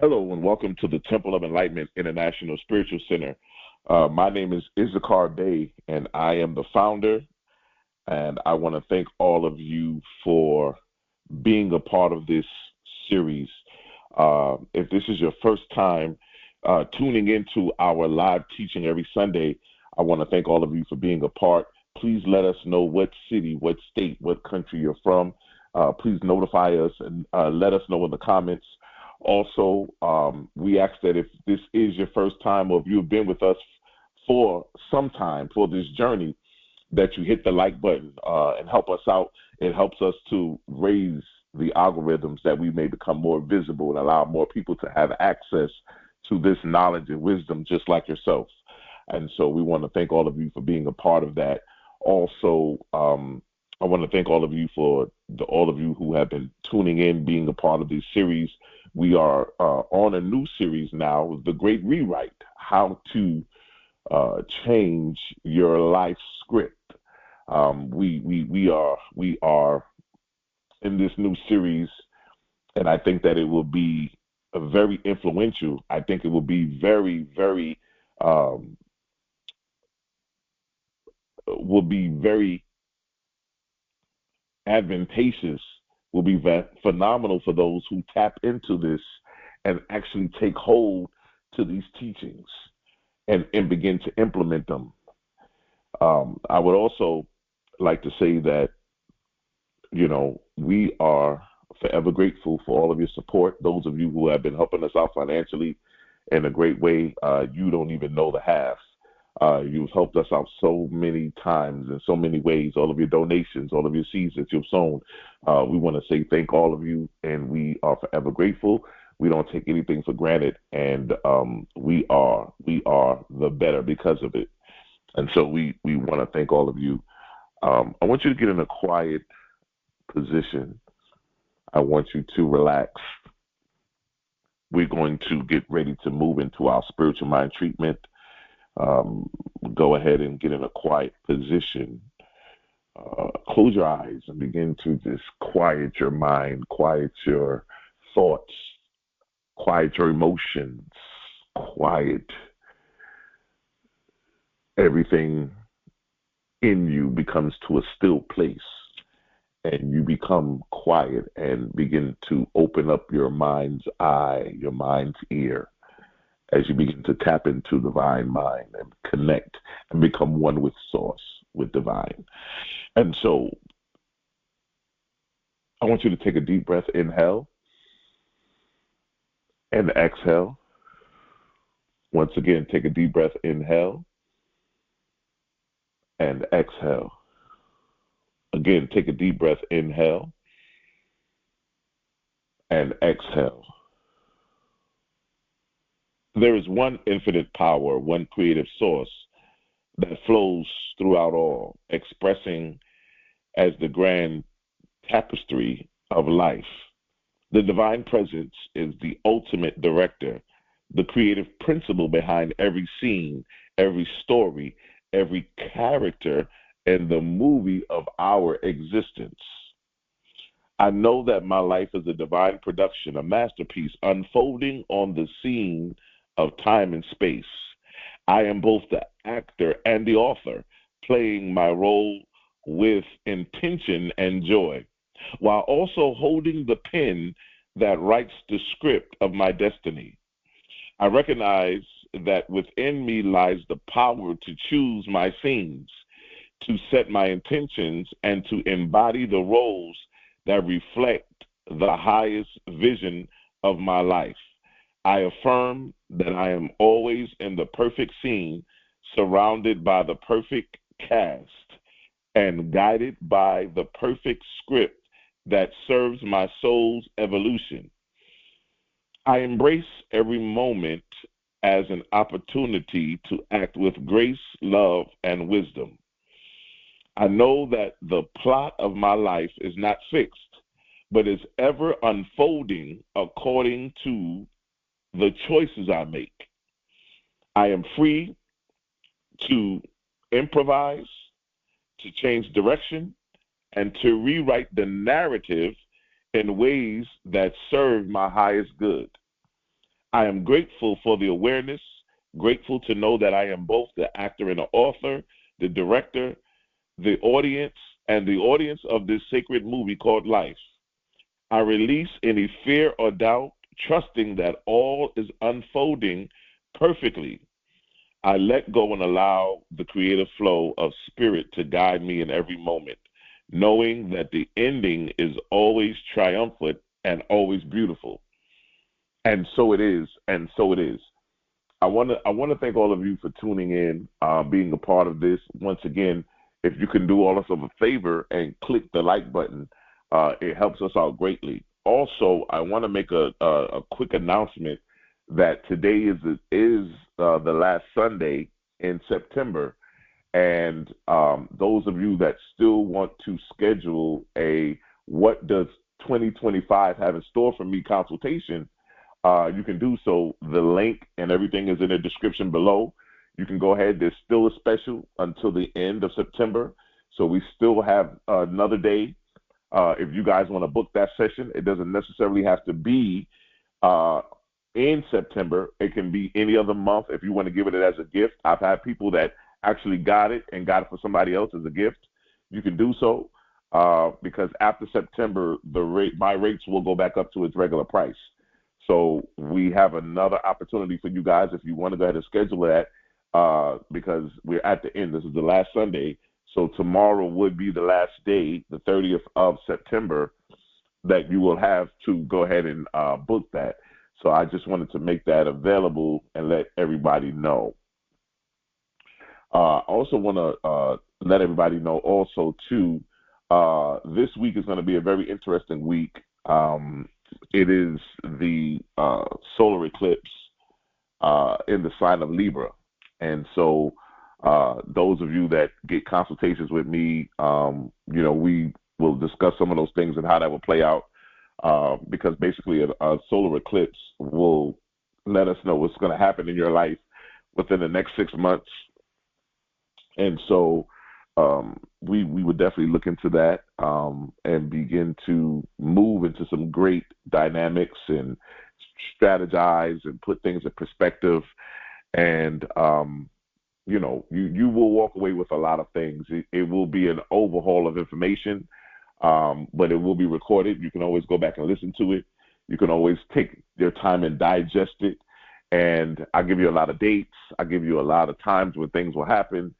Hello and welcome to the Temple of Enlightenment International Spiritual Center. My name is Issacharbey and I am the founder, and I want to thank all of you for being a part of this series. If this is your first time tuning into our live teaching every Sunday, I want to thank all of you for being a part. Please let us know what city, what state, what country you're from. Please notify us and let us know in the comments. Also, we ask that if this is your first time or if you've been with us for some time for this journey, that you hit the like button and help us out. It helps us to raise the algorithms that we may become more visible and allow more people to have access to this knowledge and wisdom just like yourself. And so we want to thank all of you for being a part of that. Also, I want to thank all of you for all of you who have been tuning in, being a part of this series. We are on a new series now, The Great Rewrite, How to Change Your Life Script. We are in this new series, and I think that it will be very influential. I think it will be very advantageous, will be phenomenal for those who tap into this and actually take hold to these teachings and begin to implement them. I would also like to say that, we are forever grateful for all of your support. Those of you who have been helping us out financially in a great way, you don't even know the half. You've helped us out so many times in so many ways, all of your donations, all of your seeds that you've sown. We want to say thank all of you, and we are forever grateful. We don't take anything for granted, and we are the better because of it. And so we want to thank all of you. I want you to get in a quiet position. I want you to relax. We're going to get ready to move into our spiritual mind treatment. Go ahead and get in a quiet position. Close your eyes and begin to just quiet your mind, quiet your thoughts, quiet your emotions, quiet everything in you becomes to a still place, and you become quiet and begin to open up your mind's eye, your mind's ear, as you begin to tap into divine mind and connect and become one with source, with divine. And so I want you to take a deep breath, inhale and exhale. Once again, take a deep breath, inhale and exhale. Again, take a deep breath, inhale and exhale. There is one infinite power, one creative source that flows throughout all, expressing as the grand tapestry of life. The divine presence is the ultimate director, the creative principle behind every scene, every story, every character in the movie of our existence. I know that my life is a divine production, a masterpiece unfolding on the scene of time and space. I am both the actor and the author, playing my role with intention and joy, while also holding the pen that writes the script of my destiny. I recognize that within me lies the power to choose my scenes, to set my intentions, and to embody the roles that reflect the highest vision of my life. I affirm that I am always in the perfect scene, surrounded by the perfect cast, and guided by the perfect script that serves my soul's evolution. I embrace every moment as an opportunity to act with grace, love, and wisdom. I know that the plot of my life is not fixed, but is ever unfolding according to the choices I make. I am free to improvise, to change direction, and to rewrite the narrative in ways that serve my highest good. I am grateful for the awareness, grateful to know that I am both the actor and the author, the director, the audience, and the audience of this sacred movie called life. I release any fear or doubt, trusting that all is unfolding perfectly. I let go and allow the creative flow of spirit to guide me in every moment, knowing that the ending is always triumphant and always beautiful. And so it is, and so it is. I want to thank all of you for tuning in, being a part of this. Once again, if you can do all of us a favor and click the like button, it helps us out greatly. Also, I want to make a quick announcement that today is the last Sunday in September, and those of you that still want to schedule a "What Does 2025 Have in Store for Me" consultation, you can do so. The link and everything is in the description below. You can go ahead. There's still a special until the end of September, so we still have another day. If you guys want to book that session, it doesn't necessarily have to be in September. It can be any other month if you want to give it as a gift. I've had people that actually got it and got it for somebody else as a gift. You can do so because after September, my rates will go back up to its regular price. So we have another opportunity for you guys if you want to go ahead and schedule that because we're at the end. This is the last Sunday. So tomorrow would be the last day, the 30th of September, that you will have to go ahead and book that. So I just wanted to make that available and let everybody know. I also want to let everybody know also, too, this week is going to be a very interesting week. It is the solar eclipse in the sign of Libra. And so those of you that get consultations with me, we will discuss some of those things and how that will play out because basically a solar eclipse will let us know what's going to happen in your life within the next 6 months. And so we would definitely look into that and begin to move into some great dynamics and strategize and put things in perspective. And, you will walk away with a lot of things. It will be an overhaul of information, but it will be recorded. You can always go back and listen to it. You can always take your time and digest it. And I give you a lot of dates. I give you a lot of times when things will happen.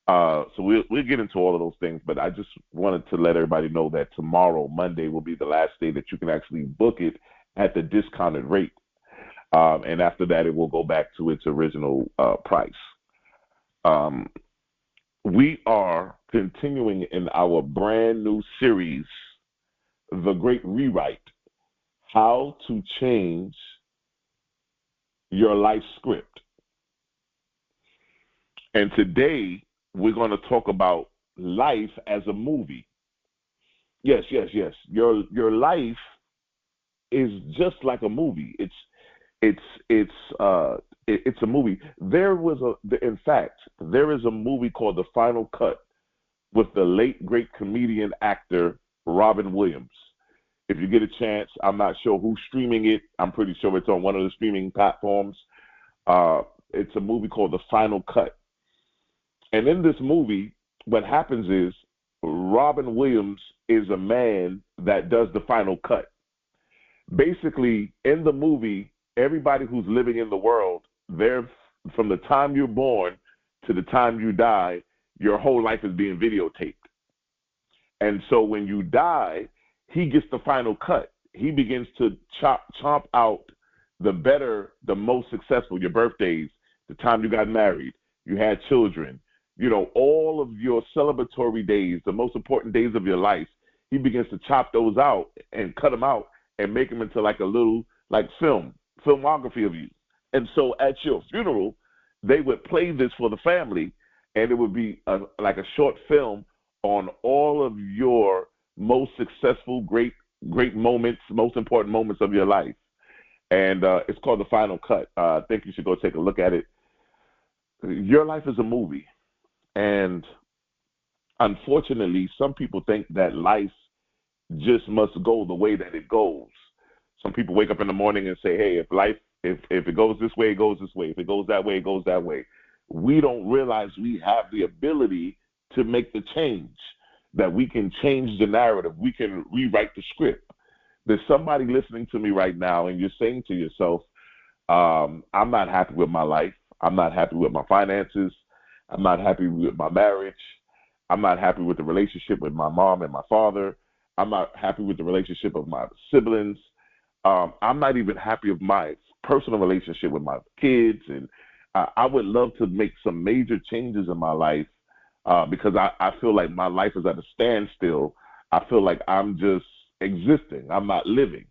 So we'll get into all of those things, but I just wanted to let everybody know that tomorrow, Monday, will be the last day that you can actually book it at the discounted rate. And after that, it will go back to its original price. We are continuing in our brand new series, The Great Rewrite, How to Change Your Life Script. And today, we're going to talk about life as a movie. Yes. Your life is just like a movie. It's a movie. In fact, there is a movie called The Final Cut with the late great comedian actor Robin Williams. If you get a chance, I'm not sure who's streaming it. I'm pretty sure it's on one of the streaming platforms. It's a movie called The Final Cut. And in this movie, what happens is Robin Williams is a man that does the final cut. Basically, in the movie, everybody who's living in the world, from the time you're born to the time you die, your whole life is being videotaped. And so when you die, he gets the final cut. He begins to chomp out the better, the most successful, your birthdays, the time you got married, you had children, all of your celebratory days, the most important days of your life. He begins to chop those out and cut them out and make them into like a little filmography of you. And so at your funeral, they would play this for the family, and it would be like a short film on all of your most successful, great moments, most important moments of your life. And it's called The Final Cut. I think you should go take a look at it. Your life is a movie. And unfortunately, some people think that life just must go the way that it goes. Some people wake up in the morning and say, hey, if life If it goes this way, it goes this way. If it goes that way, it goes that way. We don't realize we have the ability to make the change, that we can change the narrative. We can rewrite the script. There's somebody listening to me right now, and you're saying to yourself, I'm not happy with my life. I'm not happy with my finances. I'm not happy with my marriage. I'm not happy with the relationship with my mom and my father. I'm not happy with the relationship of my siblings. I'm not even happy with my personal relationship with my kids. And I would love to make some major changes in my life because I feel like my life is at a standstill. I feel like I'm just existing. I'm not living.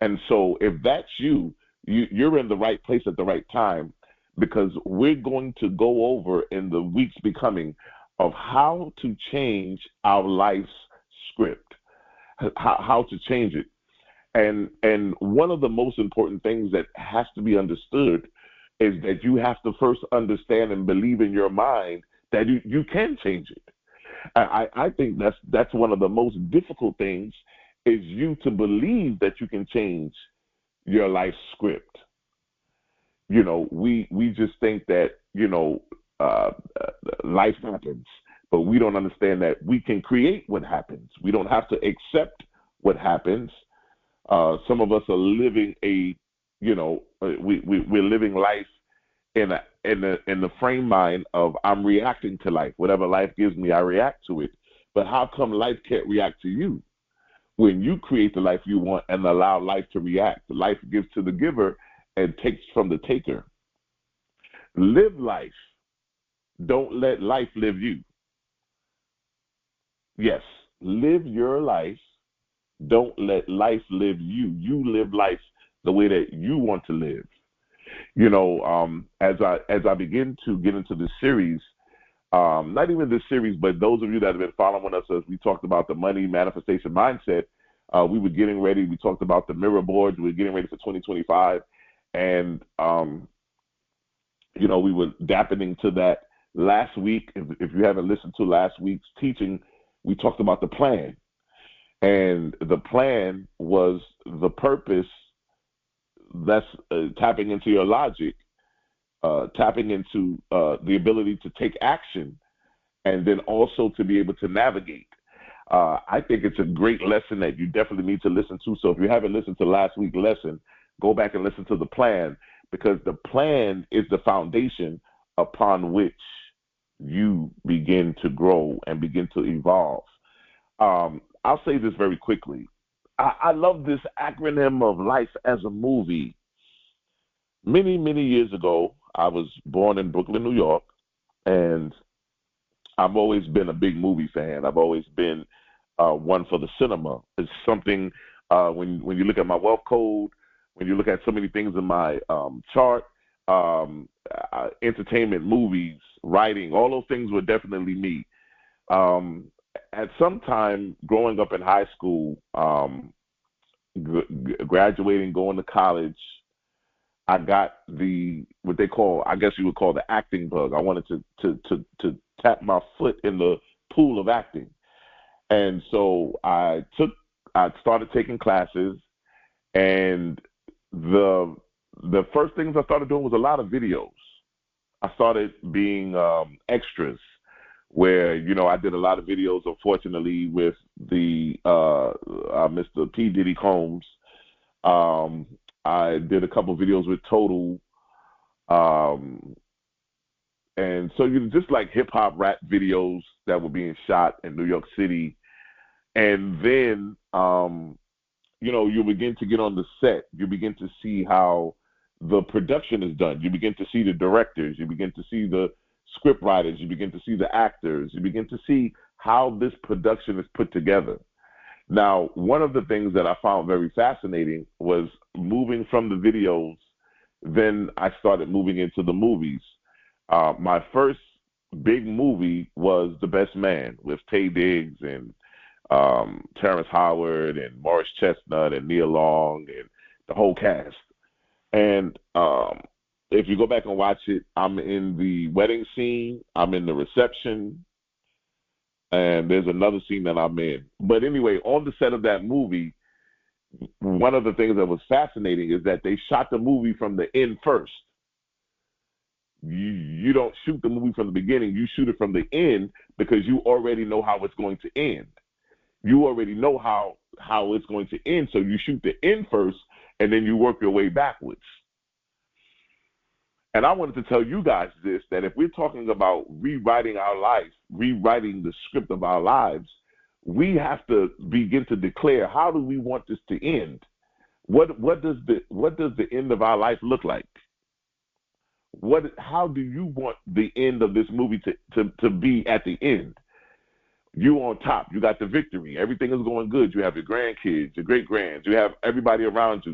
And so if that's you're in the right place at the right time, because we're going to go over in the weeks becoming of how to change our life's script, how to change it. And one of the most important things that has to be understood is that you have to first understand and believe in your mind that you can change it. I think that's one of the most difficult things, is you to believe that you can change your life script. You know, we just think that, life happens, but we don't understand that we can create what happens. We don't have to accept what happens. Some of us are living we're living life in the frame mind of I'm reacting to life. Whatever life gives me, I react to it. But how come life can't react to you? When you create the life you want and allow life to react, life gives to the giver and takes from the taker. Live life. Don't let life live you. Yes, live your life. Don't let life live you. You live life the way that you want to live. As I begin to get into this series, not even this series, but those of you that have been following us as we talked about the money manifestation mindset, we were getting ready. We talked about the mirror boards. We were getting ready for 2025. And, we were dapping into that last week. If you haven't listened to last week's teaching, we talked about the plan. And the plan was the purpose. That's tapping into your logic, tapping into the ability to take action, and then also to be able to navigate. I think it's a great lesson that you definitely need to listen to. So if you haven't listened to last week's lesson, go back and listen to the plan, because the plan is the foundation upon which you begin to grow and begin to evolve. I'll say this very quickly. I love this acronym of life as a movie. Many, many years ago, I was born in Brooklyn, New York, and I've always been a big movie fan. I've always been one for the cinema. It's something, when you look at my wealth code, when you look at so many things in my chart, entertainment, movies, writing, all those things were definitely me. At some time growing up in high school, graduating, going to college, I got what they call, I guess you would call, the acting bug. I wanted to tap my foot in the pool of acting. And so I started taking classes, and the first things I started doing was a lot of videos. I started being extras, where, I did a lot of videos, unfortunately, with the Mr. P. Diddy Combs. I did a couple of videos with Total. And so just like hip-hop rap videos that were being shot in New York City. And then, you begin to get on the set. You begin to see how the production is done. You begin to see the directors. You begin to see the script writers. You begin to see the actors. You begin to see how this production is put together. Now, one of the things that I found very fascinating was moving from the videos. Then I started moving into the movies. My first big movie was The Best Man, with Taye Diggs and Terrence Howard and Morris Chestnut and Nia Long and the whole cast. And if you go back and watch it, I'm in the wedding scene, I'm in the reception, and there's another scene that I'm in. But anyway, on the set of that movie, one of the things that was fascinating is that they shot the movie from the end first. You don't shoot the movie from the beginning. You shoot it from the end because you already know how it's going to end. You already know how it's going to end. So you shoot the end first, and then you work your way backwards. And I wanted to tell you guys this, that if we're talking about rewriting our life, rewriting the script of our lives, we have to begin to declare, how do we want this to end? What does the end of our life look like? How do you want the end of this movie to be at the end? You on top, you got the victory, everything is going good, you have your grandkids, your great-grands, you have everybody around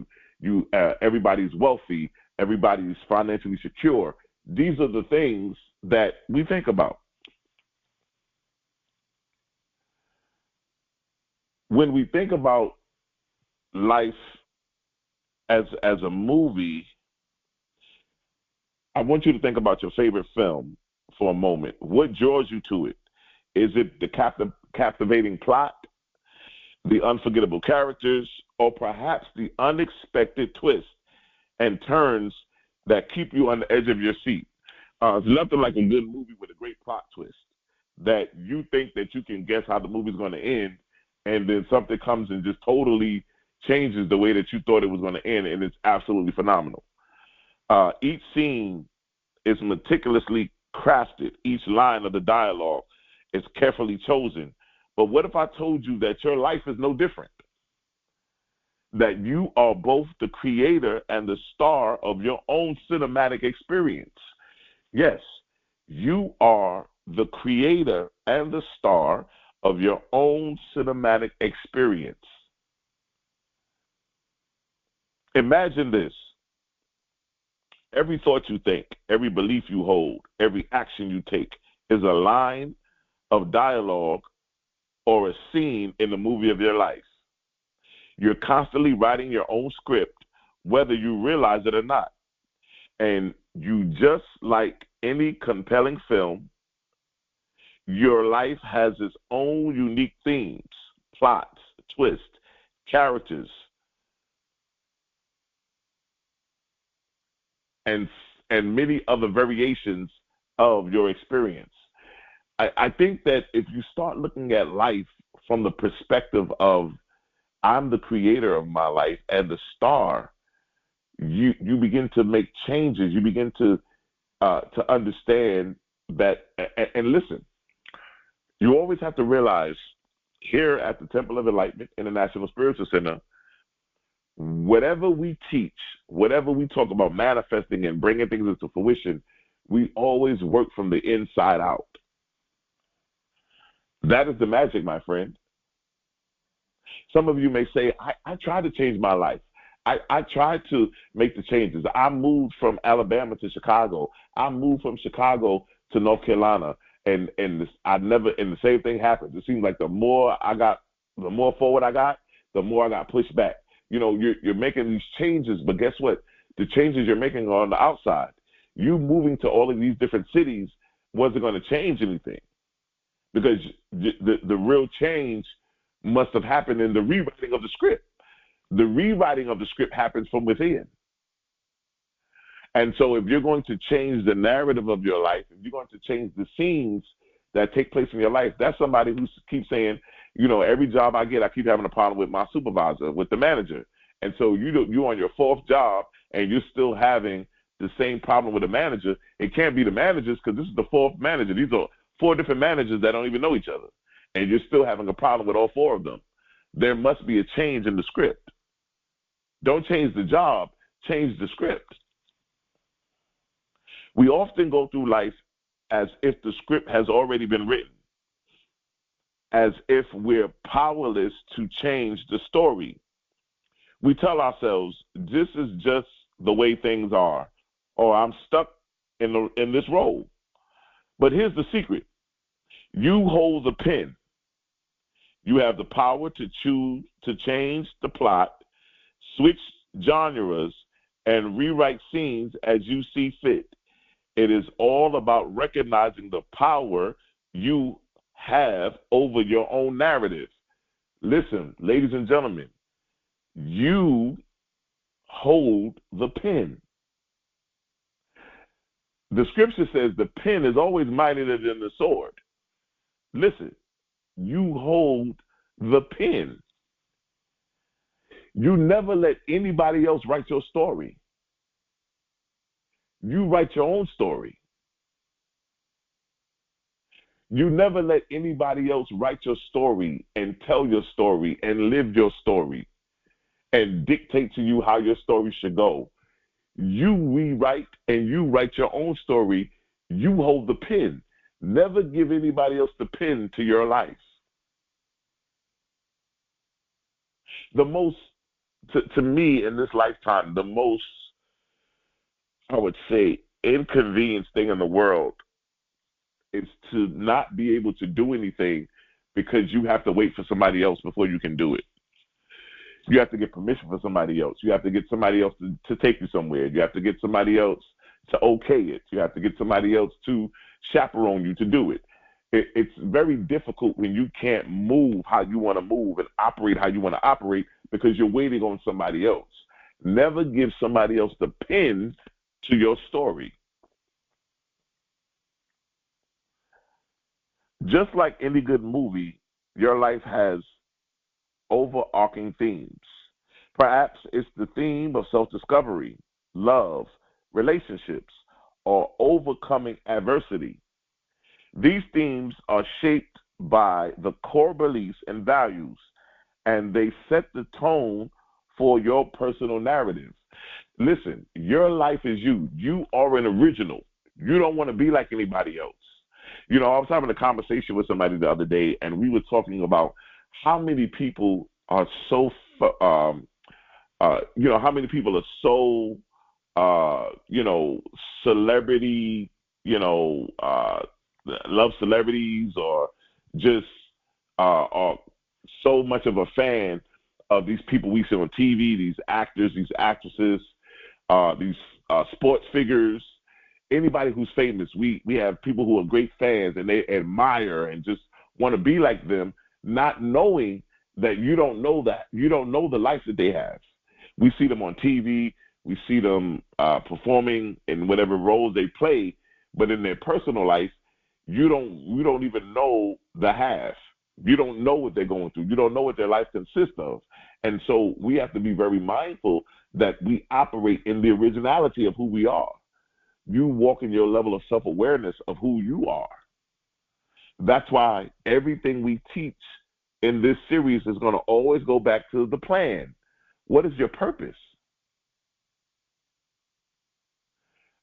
you, everybody's wealthy, everybody's financially secure. These are the things that we think about. When we think about life as a movie, I want you to think about your favorite film for a moment. What draws you to it? Is it the captivating plot, the unforgettable characters, or perhaps the unexpected twists and turns that keep you on the edge of your seat? There's nothing like a good movie with a great plot twist that you think that you can guess how the movie's going to end, and then something comes and just totally changes the way that you thought it was going to end, and it's absolutely phenomenal. Each scene is meticulously crafted. Each line of the dialogue is carefully chosen. But what if I told you that your life is no different? That you are both the creator and the star of your own cinematic experience. Yes, you are the creator and the star of your own cinematic experience. Imagine this. Every thought you think, every belief you hold, every action you take is a line of dialogue or a scene in the movie of your life. You're constantly writing your own script, whether you realize it or not. And you, just like any compelling film, your life has its own unique themes, plots, twists, characters, and many other variations of your experience. I think that if you start looking at life from the perspective of I'm the creator of my life and the star, you begin to make changes. You begin to understand that. And listen, you always have to realize here at the Temple of Enlightenment International Spiritual Center, whatever we teach, whatever we talk about manifesting and bringing things into fruition, we always work from the inside out. That is the magic, my friend. Some of you may say, I tried to change my life. I tried to make the changes. I moved from Alabama to Chicago. I moved from Chicago to North Carolina. And the same thing happened. It seems like the more forward I got, the more I got pushed back. You know, you're making these changes, but guess what? The changes you're making are on the outside. You moving to all of these different cities wasn't going to change anything, because the real change must have happened in the rewriting of the script. The rewriting of the script happens from within. And so if you're going to change the narrative of your life, if you're going to change the scenes that take place in your life, that's somebody who keeps saying, you know, every job I get, I keep having a problem with my supervisor, with the manager. And so you're on your fourth job and you're still having the same problem with the manager. It can't be the managers, because this is the fourth manager. These are 4 different managers that don't even know each other. And you're still having a problem with all 4 of them. There must be a change in the script. Don't change the job, change the script. We often go through life as if the script has already been written, as if we're powerless to change the story. We tell ourselves, this is just the way things are, or I'm stuck in this role. But here's the secret. You hold the pen. You have the power to choose to change the plot, switch genres, and rewrite scenes as you see fit. It is all about recognizing the power you have over your own narrative. Listen, ladies and gentlemen, You hold the pen. The scripture says the pen is always mightier than the sword. Listen, you hold the pen. You never let anybody else write your story. You write your own story. You never let anybody else write your story and tell your story and live your story and dictate to you how your story should go. You rewrite and you write your own story. You hold the pen. Never give anybody else the pen to your life. The most, to me in this lifetime, the most, I would say, inconvenient thing in the world is to not be able to do anything because you have to wait for somebody else before you can do it. You have to get permission from somebody else. You have to get somebody else to take you somewhere. You have to get somebody else to okay it. You have to get somebody else to chaperone you to do it. It's very difficult when you can't move how you want to move and operate how you want to operate because you're waiting on somebody else. Never give somebody else the pen to your story. Just like any good movie, your life has overarching themes. Perhaps it's the theme of self-discovery, love, relationships, or overcoming adversity. These themes are shaped by the core beliefs and values, and they set the tone for your personal narrative. Listen, your life is you. You are an original. You don't want to be like anybody else. You know, I was having a conversation with somebody the other day, and we were talking about how many people are so, how many people are so, celebrity, love celebrities or just are so much of a fan of these people we see on TV, these actors, these actresses, these sports figures, anybody who's famous. We have people who are great fans and they admire and just want to be like them, not knowing that you don't know the life that they have. We see them on TV, we see them performing in whatever roles they play, but in their personal life, you don't even know the half. You don't know what they're going through. You don't know what their life consists of. And so we have to be very mindful that we operate in the originality of who we are. You walk in your level of self-awareness of who you are. That's why everything we teach in this series is going to always go back to the plan. What is your purpose?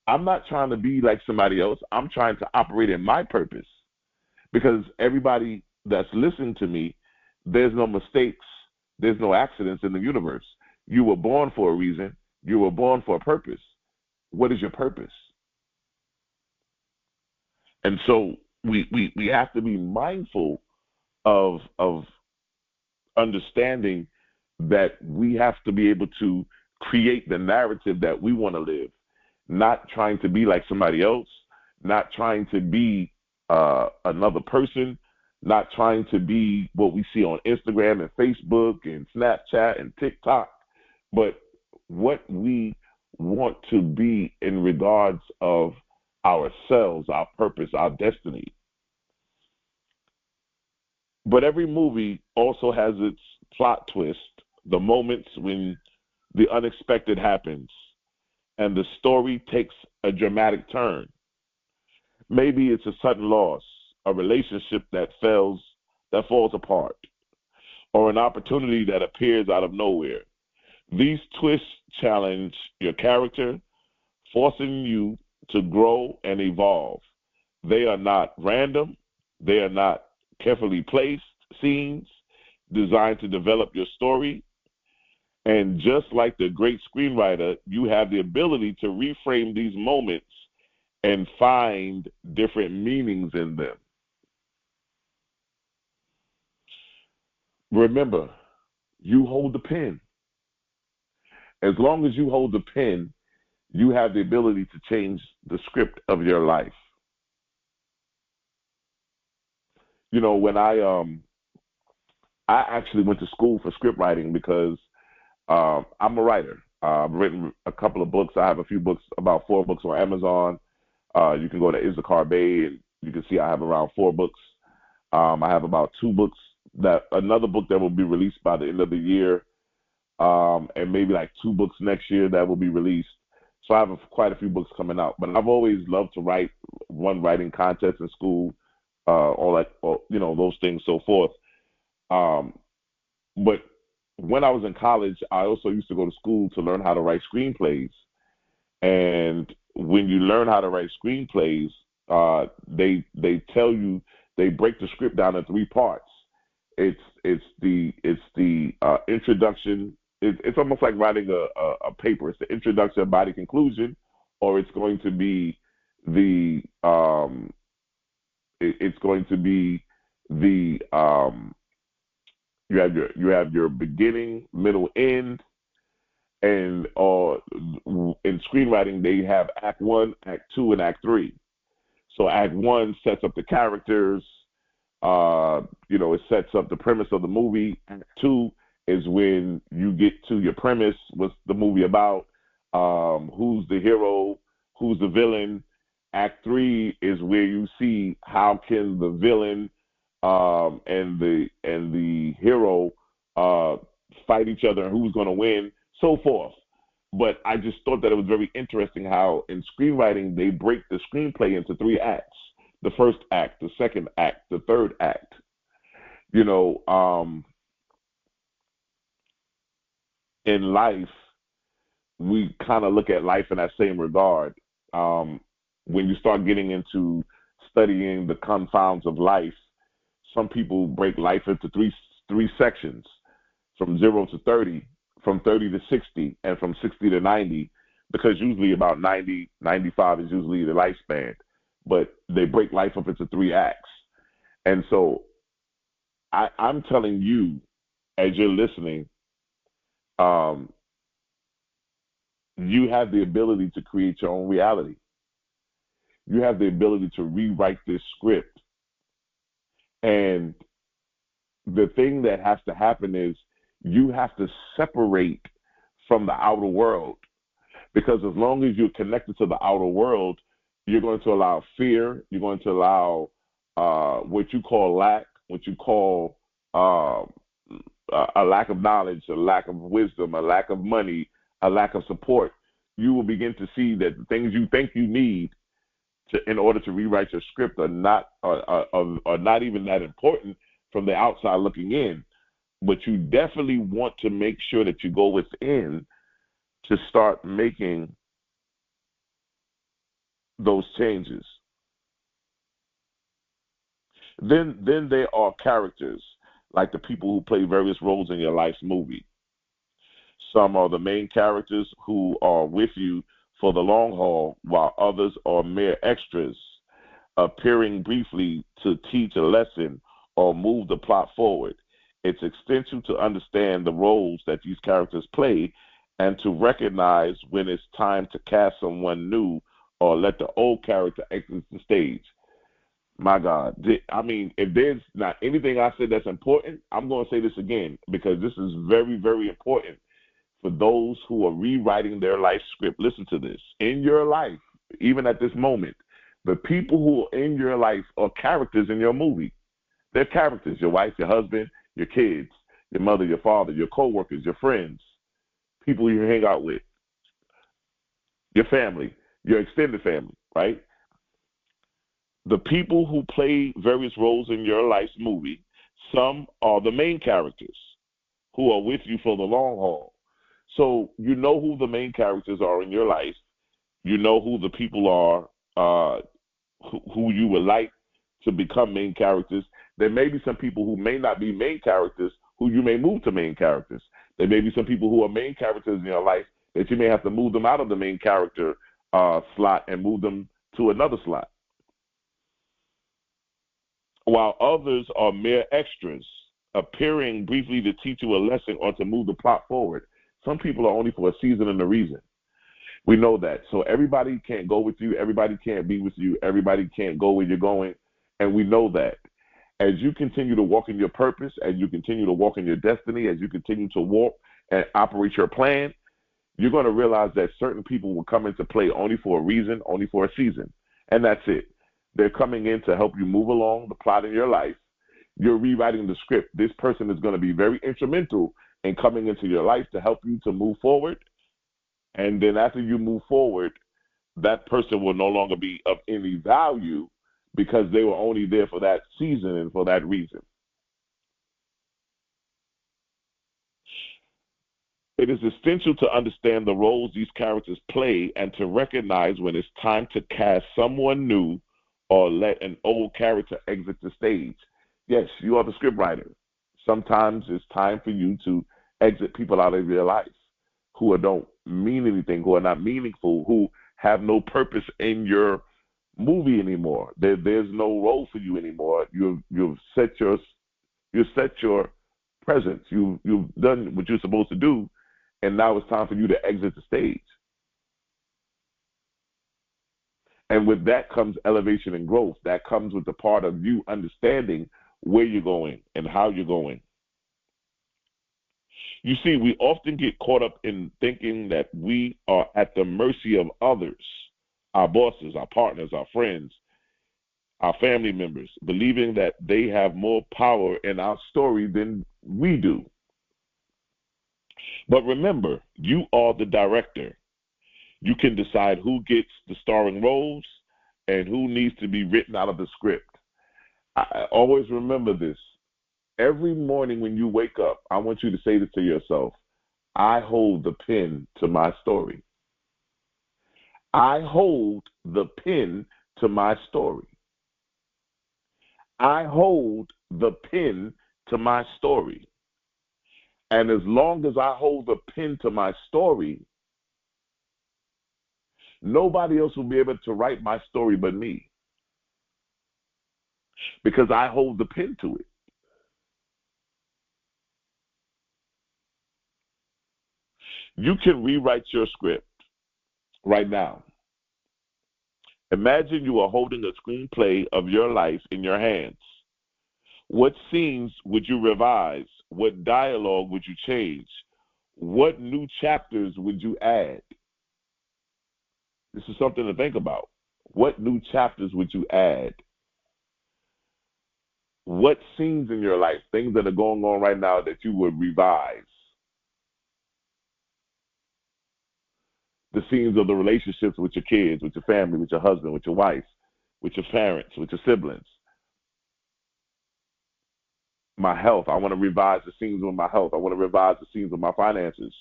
I'm not trying to be like somebody else. I'm trying to operate in my purpose. Because everybody that's listening to me, there's no mistakes, there's no accidents in the universe. You were born for a reason. You were born for a purpose. What is your purpose? And so we have to be mindful of understanding that we have to be able to create the narrative that we want to live, not trying to be like somebody else, not trying to be another person, not trying to be what we see on Instagram and Facebook and Snapchat and TikTok, but what we want to be in regards of ourselves, our purpose, our destiny. But every movie also has its plot twist, the moments when the unexpected happens and the story takes a dramatic turn. Maybe it's a sudden loss, a relationship that falls apart, or an opportunity that appears out of nowhere. These twists challenge your character, forcing you to grow and evolve. They are not random. They are not carefully placed scenes designed to develop your story. And just like the great screenwriter, you have the ability to reframe these moments and find different meanings in them. Remember, you hold the pen. As long as you hold the pen, you have the ability to change the script of your life. You know, when I actually went to school for script writing because I'm a writer. I've written a couple of books. I have a few books, about 4 books on Amazon. You can go to issacharbey and you can see I have around 4 books. I have about 2 books, another book that will be released by the end of the year, and maybe like 2 books next year that will be released. So I have quite a few books coming out. But I've always loved to write, won writing contests in school, all that, those things, so forth. But when I was in college, I also used to go to school to learn how to write screenplays. And when you learn how to write screenplays, they tell you, they break the script down in 3 parts. It's the introduction. It's almost like writing a paper. It's the introduction, body, conclusion, or it's going to be the you have your beginning, middle, end, and in screenwriting they have Act 1, Act 2, and Act 3. So Act 1 sets up the characters. It sets up the premise of the movie. Act 2 is when you get to your premise. What's the movie about? Who's the hero? Who's the villain? Act 3 is where you see how can the villain and the hero fight each other, and who's going to win, so forth. But I just thought that it was very interesting how in screenwriting they break the screenplay into 3 acts: the first act, the second act, the third act. In life, we kind of look at life in that same regard. When you start getting into studying the confounds of life, some people break life into three sections: from 0 to 30, from 30 to 60, and from 60 to 90, because usually about 90, 95 is usually the lifespan. But they break life up into 3 acts. And so I'm telling you, as you're listening, you have the ability to create your own reality. You have the ability to rewrite this script. And the thing that has to happen is you have to separate from the outer world, because as long as you're connected to the outer world, you're going to allow fear. You're going to allow what you call lack, what you call a lack of knowledge, a lack of wisdom, a lack of money, a lack of support. You will begin to see that the things you think you need in order to rewrite your script are not even that important from the outside looking in. But you definitely want to make sure that you go within to start making those changes. Then there are characters, like the people who play various roles in your life's movie. Some are the main characters who are with you for the long haul, while others are mere extras, appearing briefly to teach a lesson or move the plot forward. It's essential to understand the roles that these characters play and to recognize when it's time to cast someone new or let the old character exit the stage. My God. I mean, if there's not anything I said that's important, I'm going to say this again, because this is very, very important for those who are rewriting their life script. Listen to this. In your life, even at this moment, the people who are in your life are characters in your movie. They're characters: your wife, your husband, your kids, your mother, your father, your coworkers, your friends, people you hang out with, your family, your extended family, right? The people who play various roles in your life's movie, some are the main characters who are with you for the long haul. So you know who the main characters are in your life. You know who the people are who you would like to become main characters. There may be some people who may not be main characters who you may move to main characters. There may be some people who are main characters in your life that you may have to move them out of the main character slot and move them to another slot. While others are mere extras, appearing briefly to teach you a lesson or to move the plot forward. Some people are only for a season and a reason. We know that. So everybody can't go with you. Everybody can't be with you. Everybody can't go where you're going. And we know that. As you continue to walk in your purpose, as you continue to walk in your destiny, as you continue to walk and operate your plan, you're going to realize that certain people will come into play only for a reason, only for a season. And that's it. They're coming in to help you move along the plot in your life. You're rewriting the script. This person is going to be very instrumental in coming into your life to help you to move forward. And then after you move forward, that person will no longer be of any value because they were only there for that season and for that reason. It is essential to understand the roles these characters play and to recognize when it's time to cast someone new or let an old character exit the stage. Yes, you are the scriptwriter. Sometimes it's time for you to exit people out of your life who don't mean anything, who are not meaningful, who have no purpose in your movie anymore. There's no role for you anymore. You've set your presence. You've done what you're supposed to do, and now it's time for you to exit the stage. And with that comes elevation and growth. That comes with the part of you understanding where you're going and how you're going. You see, we often get caught up in thinking that we are at the mercy of others, our bosses, our partners, our friends, our family members, believing that they have more power in our story than we do. But remember, you are the director. You can decide who gets the starring roles and who needs to be written out of the script. I always remember this. Every morning when you wake up, I want you to say this to yourself: I hold the pen to my story. I hold the pen to my story. I hold the pen to my story. And as long as I hold the pen to my story, nobody else will be able to write my story but me, because I hold the pen to it. You can rewrite your script right now. Imagine you are holding a screenplay of your life in your hands. What scenes would you revise? What dialogue would you change? What new chapters would you add? This is something to think about. What new chapters would you add? What scenes in your life, things that are going on right now, that you would revise? The scenes of the relationships with your kids, with your family, with your husband, with your wife, with your parents, with your siblings. My health, I want to revise the scenes with my health. I want to revise the scenes with my finances.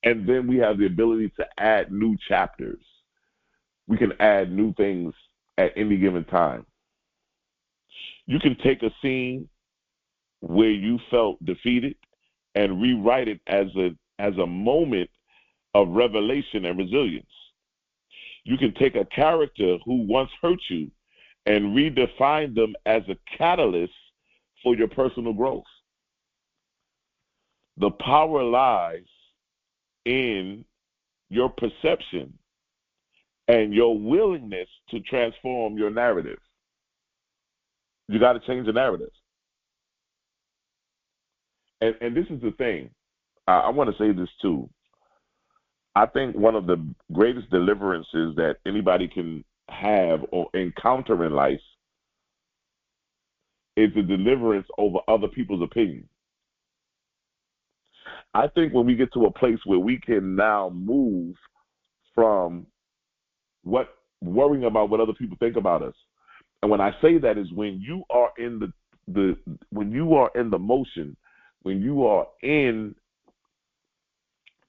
And then we have the ability to add new chapters. We can add new things at any given time. You can take a scene where you felt defeated and rewrite it as a moment of revelation and resilience. You can take a character who once hurt you and redefine them as a catalyst for your personal growth. The power lies in your perception and your willingness to transform your narrative. You got to change the narrative. And this is the thing. I want to say this too. I think one of the greatest deliverances that anybody can have or encounter in life is the deliverance over other people's opinion. I think when we get to a place where we can now move from worrying about what other people think about us. And when I say that is when you are in when you are in the motion, when you are in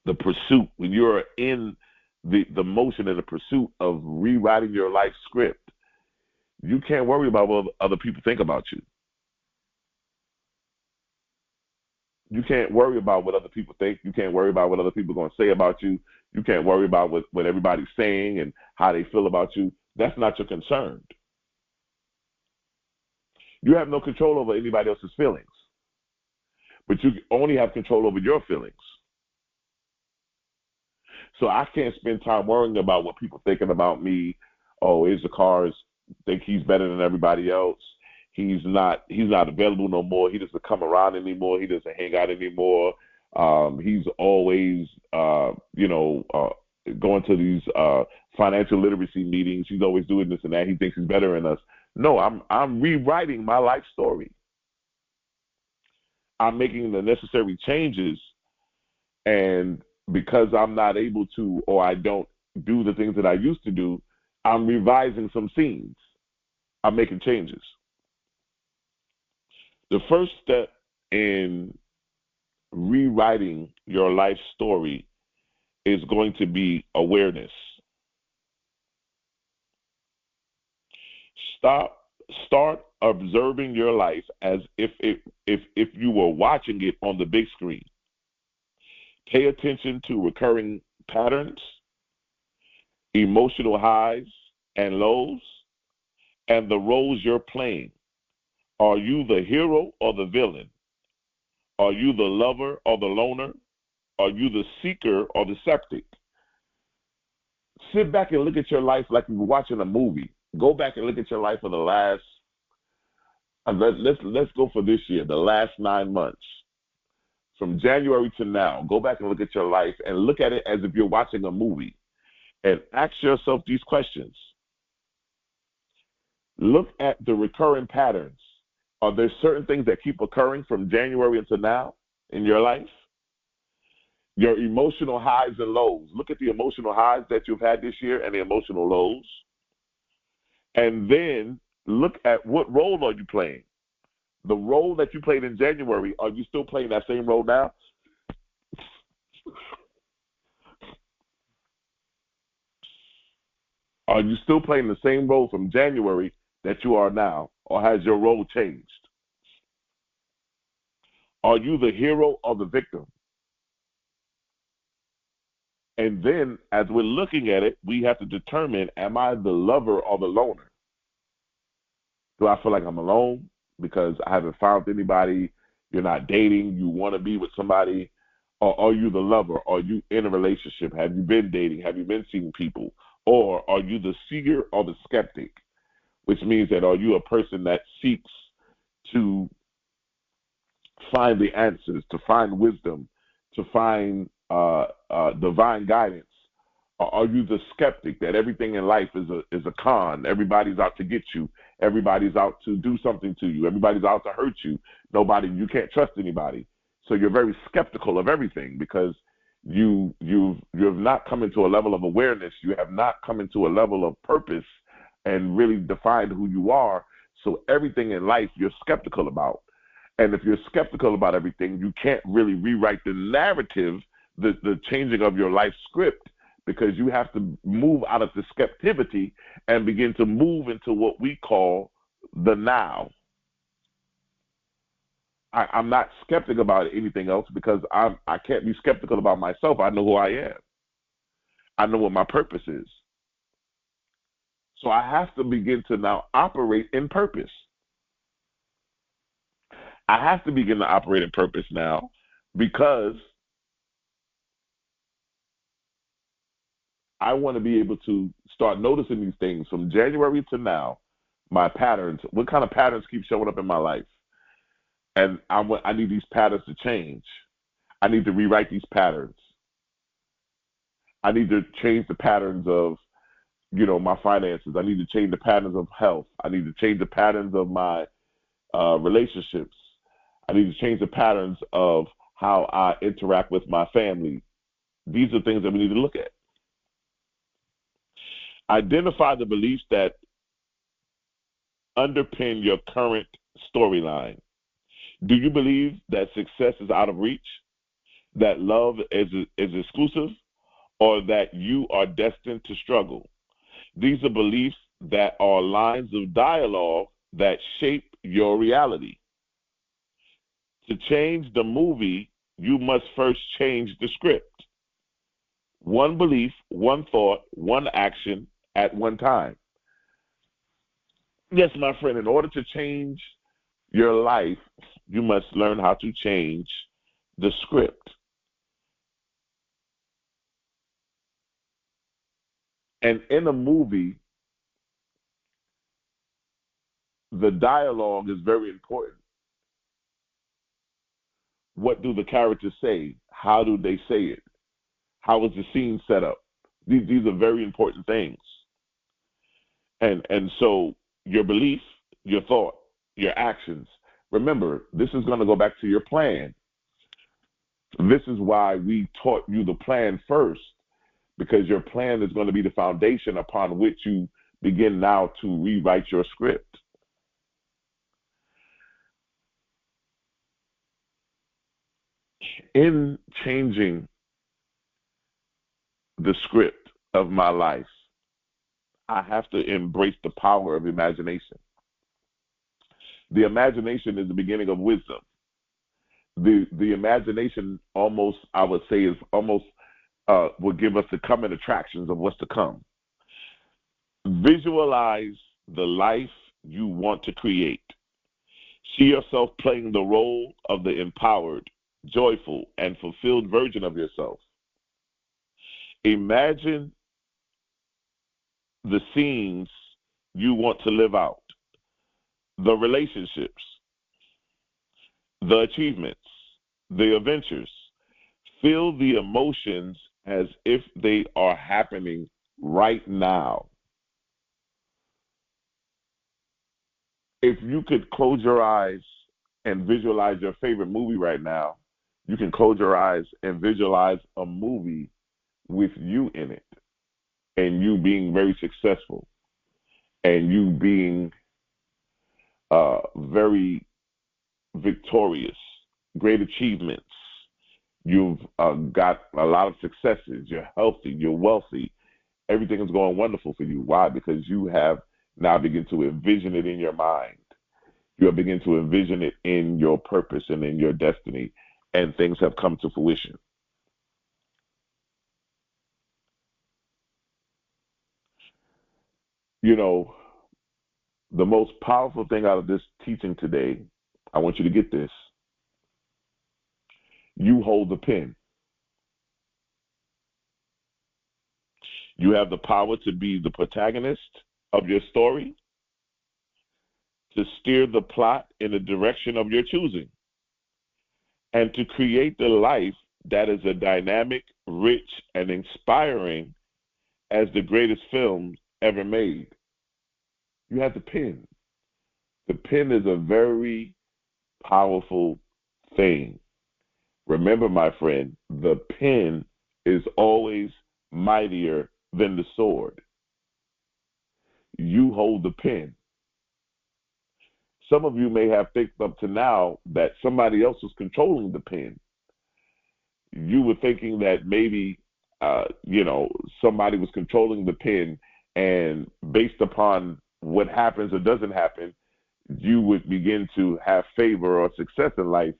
the pursuit, when you're in the motion and the pursuit of rewriting your life script, you can't worry about what other people think about you. You can't worry about what other people think. You can't worry about what other people are going to say about you. You can't worry about what everybody's saying and how they feel about you. That's not your concern. You have no control over anybody else's feelings, but you only have control over your feelings. So I can't spend time worrying about what people thinking about me. Oh, is the cars think he's better than everybody else? He's not available no more. He doesn't come around anymore. He doesn't hang out anymore. He's always going to these financial literacy meetings. He's always doing this and that. He thinks he's better than us. No, I'm rewriting my life story. I'm making the necessary changes, and because I'm not able to, or I don't do the things that I used to do, I'm revising some scenes. I'm making changes. The first step in rewriting your life story is going to be awareness. Start observing your life as if you were watching it on the big screen. Pay attention to recurring patterns, emotional highs and lows, and the roles you're playing. Are you the hero or the villain? Are you the lover or the loner? Are you the seeker or the skeptic? Sit back and look at your life like you were watching a movie. Go back and look at your life for the last, let's go for this year, the last 9 months. From January to now, go back and look at your life and look at it as if you're watching a movie. And ask yourself these questions. Look at the recurring patterns. Are there certain things that keep occurring from January until now in your life? Your emotional highs and lows. Look at the emotional highs that you've had this year and the emotional lows. And then look at what role are you playing? The role that you played in January, are you still playing that same role now? Are you still playing the same role from January that you are now, or has your role changed? Are you the hero or the victim? And then, as we're looking at it, we have to determine, am I the lover or the loner? Do I feel like I'm alone because I haven't found anybody? You're not dating, you want to be with somebody? Or are you the lover? Are you in a relationship? Have you been dating? Have you been seeing people? Or are you the seeker or the skeptic? Which means that, are you a person that seeks to find the answers, to find wisdom, to find divine guidance? Or are you the skeptic that everything in life is a con? Everybody's out to get you. Everybody's out to do something to you. Everybody's out to hurt you. You can't trust anybody. So you're very skeptical of everything because you've not come into a level of awareness. You have not come into a level of purpose and really defined who you are. So everything in life you're skeptical about. And if you're skeptical about everything, you can't really rewrite the narrative, the changing of your life script, because you have to move out of the skepticity and begin to move into what we call the now. I'm not skeptic about anything else because I can't be skeptical about myself. I know who I am. I know what my purpose is. So I have to begin to now operate in purpose. I have to begin to operate in purpose now because I want to be able to start noticing these things from January to now, my patterns. What kind of patterns keep showing up in my life? And I need these patterns to change. I need to rewrite these patterns. I need to change the patterns of, my finances. I need to change the patterns of health. I need to change the patterns of my relationships. I need to change the patterns of how I interact with my family. These are things that we need to look at. Identify the beliefs that underpin your current storyline. Do you believe that success is out of reach, that love is exclusive, or that you are destined to struggle? These are beliefs that are lines of dialogue that shape your reality. To change the movie, you must first change the script. One belief, one thought, one action at one time. Yes, my friend, in order to change your life, you must learn how to change the script. And in a movie, the dialogue is very important. What do the characters say? How do they say it? How is the scene set up? These are very important things. And so your belief, your thought, your actions. Remember, this is going to go back to your plan. This is why we taught you the plan first, because your plan is going to be the foundation upon which you begin now to rewrite your script. In changing the script of my life, I have to embrace the power of imagination. The imagination is the beginning of wisdom. The imagination almost, I would say, is almost will give us the coming attractions of what's to come. Visualize the life you want to create. See yourself playing the role of the empowered, joyful, and fulfilled version of yourself. Imagine the scenes you want to live out, the relationships, the achievements, the adventures. Feel the emotions as if they are happening right now. If you could close your eyes and visualize your favorite movie right now, you can close your eyes and visualize a movie with you in it, and you being very successful, and you being very victorious, great achievements. You've got a lot of successes. You're healthy. You're wealthy. Everything is going wonderful for you. Why? Because you have now begin to envision it in your mind. You have begin to envision it in your purpose and in your destiny, and things have come to fruition. You know, the most powerful thing out of this teaching today, I want you to get this. You hold the pen. You have the power to be the protagonist of your story, to steer the plot in the direction of your choosing, and to create the life that is as dynamic, rich, and inspiring as the greatest films ever made. You have the pen. The pen is a very powerful thing. Remember, my friend, the pen is always mightier than the sword. You hold the pen. Some of you may have picked up to now that somebody else was controlling the pen. You were thinking that maybe, somebody was controlling the pen, and based upon what happens or doesn't happen, you would begin to have favor or success in life,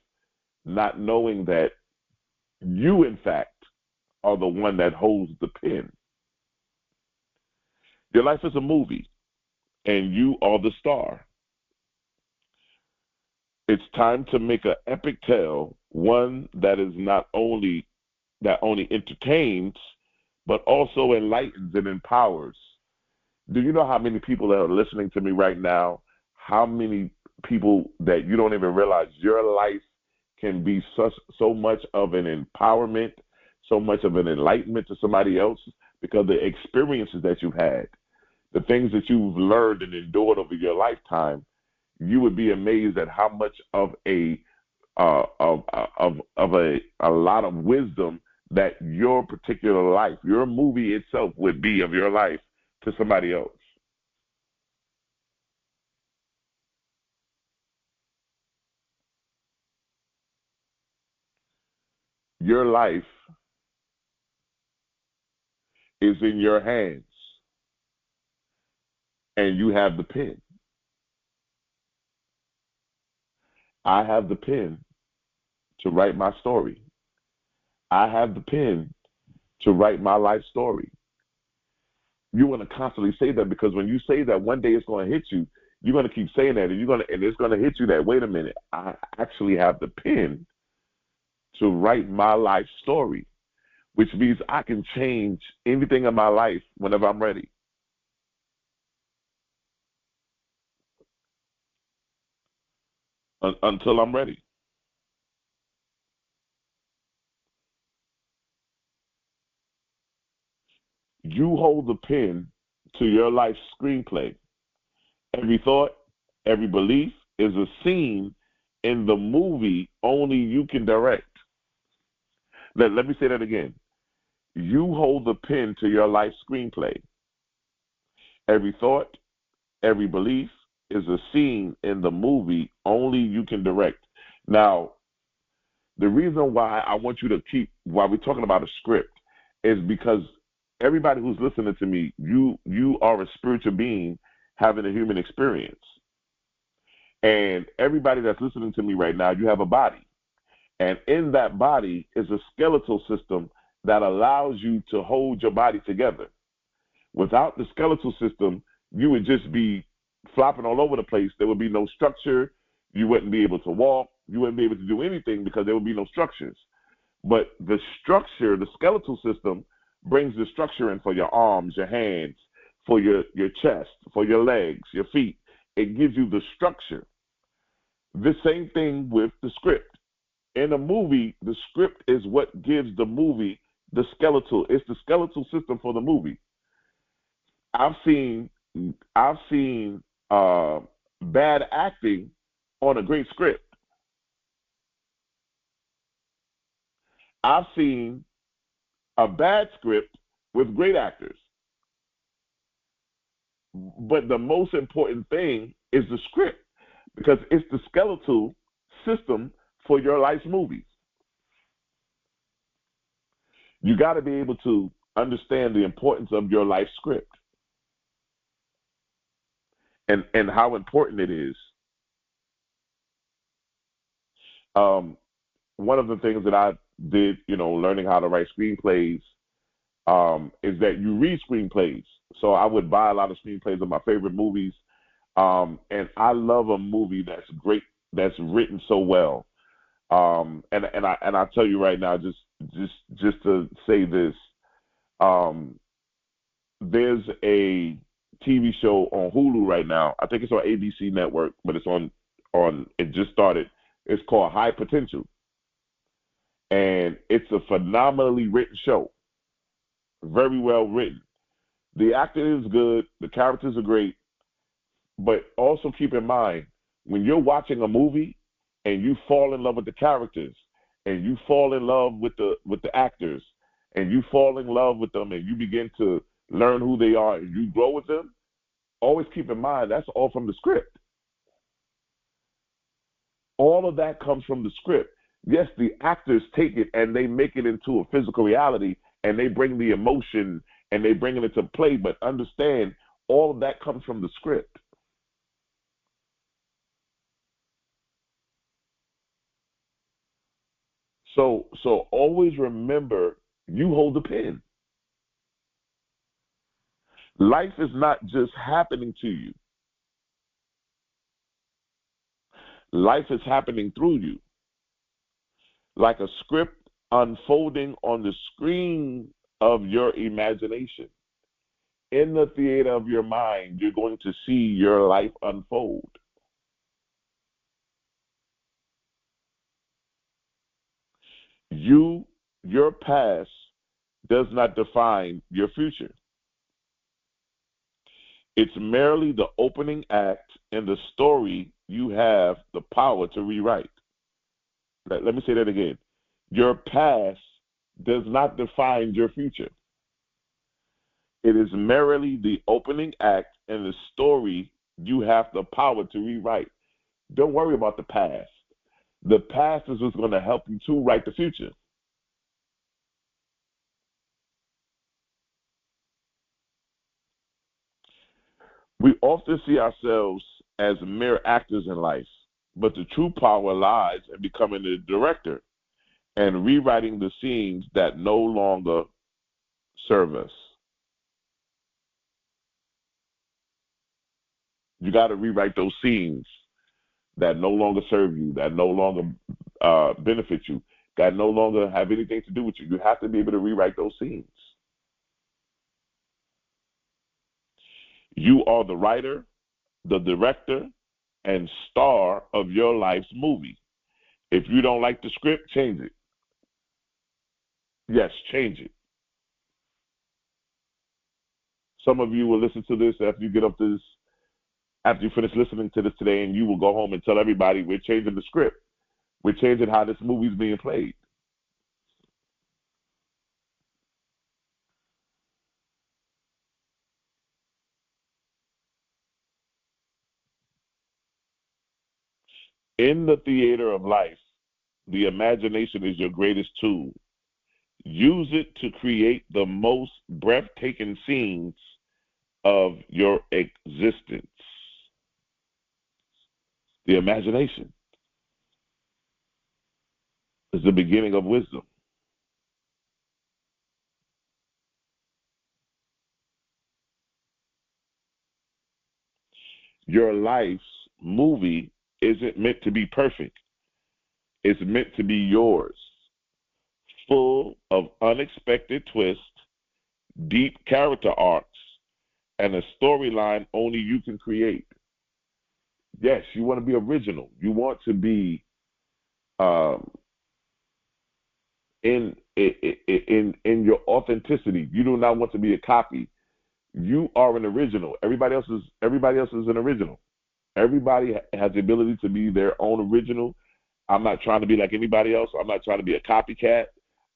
not knowing that you, in fact, are the one that holds the pen. Your life is a movie, and you are the star. It's time to make an epic tale, one that is not only entertains, but also enlightens and empowers. Do you know how many people that are listening to me right now, how many people that you don't even realize your life can be so much of an empowerment, so much of an enlightenment to somebody else because the experiences that you've had, the things that you've learned and endured over your lifetime. You would be amazed at how much of a lot of wisdom that your particular life, your movie itself, would be of your life to somebody else. Your life is in your hands, and you have the pen. I have the pen to write my story. I have the pen to write my life story. You want to constantly say that, because when you say that, one day it's going to hit you. You're going to keep saying that, and it's going to hit you that, wait a minute, I actually have the pen to write my life story, which means I can change anything in my life whenever I'm ready. until I'm ready. You hold the pen to your life screenplay. Every thought, every belief is a scene in the movie only you can direct. Let me say that again. You hold the pen to your life screenplay. Every thought, every belief is a scene in the movie only you can direct. Now, the reason why I want you to while we're talking about a script, is because everybody who's listening to me, you are a spiritual being having a human experience. And everybody that's listening to me right now, you have a body. And in that body is a skeletal system that allows you to hold your body together. Without the skeletal system, you would just be flopping all over the place. There would be no structure. You wouldn't be able to walk. You wouldn't be able to do anything because there would be no structures. But the structure, the skeletal system, brings the structure in for your arms, your hands, for your chest, for your legs, your feet. It gives you the structure. The same thing with the script. In a movie, the script is what gives the movie the skeletal. It's the skeletal system for the movie. I've seen bad acting on a great script. I've seen a bad script with great actors. But the most important thing is the script, because it's the skeletal system for your life's movies. You got to be able to understand the importance of your life script and how important it is. One of the things that I did, learning how to write screenplays, is that you read screenplays. So I would buy a lot of screenplays of my favorite movies, and I love a movie that's great, that's written so well. And I tell you right now, just to say this, there's a TV show on Hulu right now. I think it's on ABC Network, but it's on it just started. It's called High Potential, and it's a phenomenally written show, very well written. The acting is good, the characters are great, but also keep in mind, when you're watching a movie and you fall in love with the characters, and you fall in love with the actors, and you fall in love with them, and you begin to learn who they are, and you grow with them, always keep in mind that's all from the script. All of that comes from the script. Yes, the actors take it and they make it into a physical reality, and they bring the emotion and they bring it into play, but understand all of that comes from the script. So always remember, you hold the pen. Life is not just happening to you. Life is happening through you. Like a script unfolding on the screen of your imagination. In the theater of your mind, you're going to see your life unfold. Your past does not define your future. It's merely the opening act in the story you have the power to rewrite. Let me say that again. Your past does not define your future. It is merely the opening act in the story you have the power to rewrite. Don't worry about the past. The past is what's going to help you to write the future. We often see ourselves as mere actors in life, but the true power lies in becoming the director and rewriting the scenes that no longer serve us. You got to rewrite those scenes that no longer serve you, that no longer benefit you, that no longer have anything to do with you. You have to be able to rewrite those scenes. You are the writer, the director, and star of your life's movie. If you don't like the script, change it. Yes, change it. Some of you will listen to this after you get up this, after you finish listening to this today, and you will go home and tell everybody we're changing the script. We're changing how this movie's being played. In the theater of life, the imagination is your greatest tool. Use it to create the most breathtaking scenes of your existence. The imagination is the beginning of wisdom. Your life's movie isn't meant to be perfect. It's meant to be yours, full of unexpected twists, deep character arcs, and a storyline only you can create. Yes, you want to be original. You want to be um, in your authenticity. You do not want to be a copy. You are an original. Everybody else is an original. Everybody has the ability to be their own original. I'm not trying to be like anybody else. I'm not trying to be a copycat.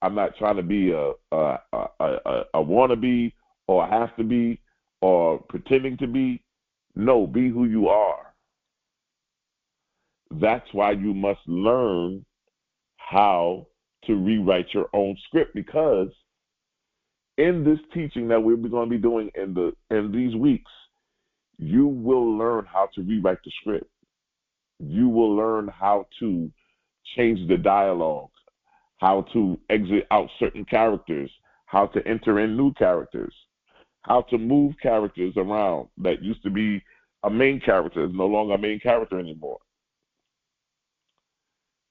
I'm not trying to be a wannabe or have to be or pretending to be. No, be who you are. That's why you must learn how to rewrite your own script, because in this teaching that we're going to be doing in these weeks, you will learn how to rewrite the script. You will learn how to change the dialogue, how to exit out certain characters, how to enter in new characters, how to move characters around that used to be a main character is no longer a main character anymore,